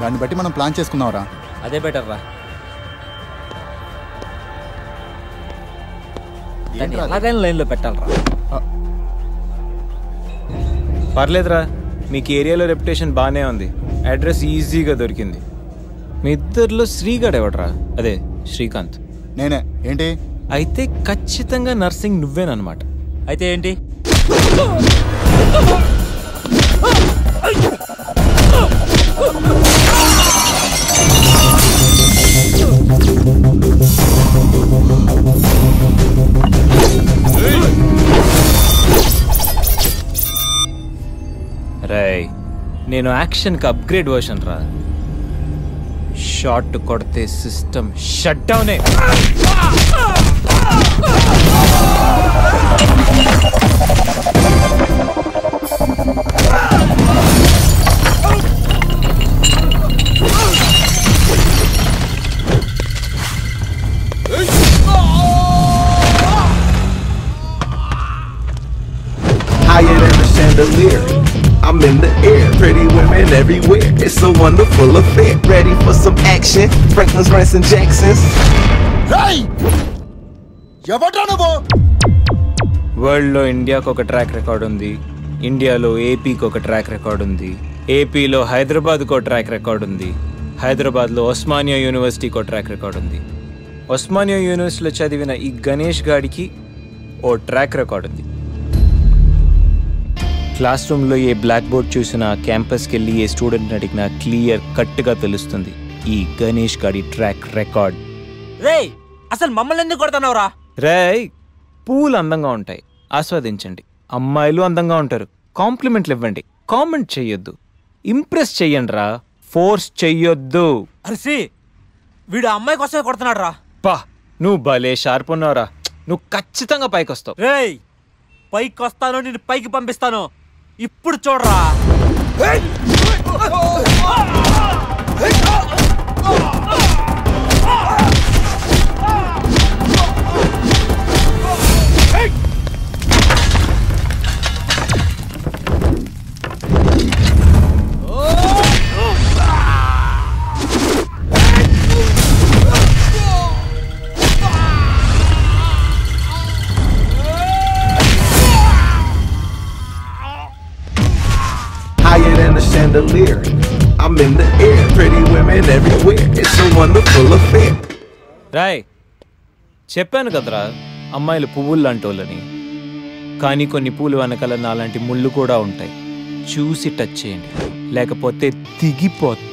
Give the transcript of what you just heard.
దాన్ని బట్టి మనం ప్లాన్ చేసుకుందాంరా. అదే బెటర్ రా. ఎలాగైనా లైన్లో పెట్టాలరా. పర్లేదురా, మీకు ఏరియాలో రెప్యుటేషన్ బాగానే ఉంది. అడ్రస్ ఈజీగా దొరికింది. మీ ఇద్దరిలో శ్రీగాడు ఎవడరా? అదే శ్రీకాంత్. నేనే. ఏంటి అయితే ఖచ్చితంగా నర్సింగ్ నువ్వేనమాట. అయితే ఏంటి? రేయ్, నేను యాక్షన్కి అప్గ్రేడ్ వర్షన్ రా. షాట్ కొడితే సిస్టమ్ షట్ డౌనే. Higher than a chandelier, I'm in the air, pretty women everywhere. It's a wonderful affair. Ready for some action? Franklin's, Branson, Jackson's. రేయ్, ఎవడ్రా నువ్వు? వరల్డ్లో ఇండియాకు ఒక ట్రాక్ రికార్డ్ ఉంది, ఇండియాలో ఏపీకి ఒక ట్రాక్ రికార్డ్ ఉంది, ఏపీలో హైదరాబాద్కు ఒక ట్రాక్ రికార్డ్ ఉంది, హైదరాబాద్లో ఉస్మానియా యూనివర్సిటీకి ఒక ట్రాక్ రికార్డ్ ఉంది. ఉస్మానియా యూనివర్సిటీలో చదివిన ఈ గణేష్ గాడికి ఓ ట్రాక్ రికార్డ్ ఉంది. క్లాస్ రూమ్లో ఏ బ్లాక్ బోర్డ్ చూసినా, క్యాంపస్కి వెళ్ళి ఏ స్టూడెంట్ అడిగినా క్లియర్ కట్గా తెలుస్తుంది ఈ గణేష్ గాడి ట్రాక్ రికార్డ్. రేయ్, అసలు మమ్మల్ని ఎందుకు కొడతానవరా? రేయ్, పూలు అందంగా ఉంటాయి, ఆస్వాదించండి. అమ్మాయిలు అందంగా ఉంటారు, కాంప్లిమెంట్లు ఇవ్వండి, కామెంట్ చెయ్యొద్దు. ఇంప్రెస్ చెయ్యండి రా, ఫోర్స్ చెయ్యొద్దు. అరిసి, వీడు అమ్మాయి కోసమే కొడుతున్నాడు రా. పా, నువ్వు భలే షార్ప్ ఉన్నావురా. నువ్వు ఖచ్చితంగా పైకి వస్తావు. రేయ్, పైకి వస్తాను, నేను పైకి పంపిస్తాను. ఇప్పుడు చూడరా. Higher than a chandelier, I'm in the air, pretty women everywhere. It's a wonderful affair. Roy, చెప్పాను కదరా అమ్మాయిలు పువ్వులు లాంటి వాళ్ళని. కానీ కొన్ని పూలు వెనకాల నాలాంటి ముళ్ళు కూడా ఉంటాయి. చూసి టచ్ చేయండి, లేకపోతే దిగిపోతుంది.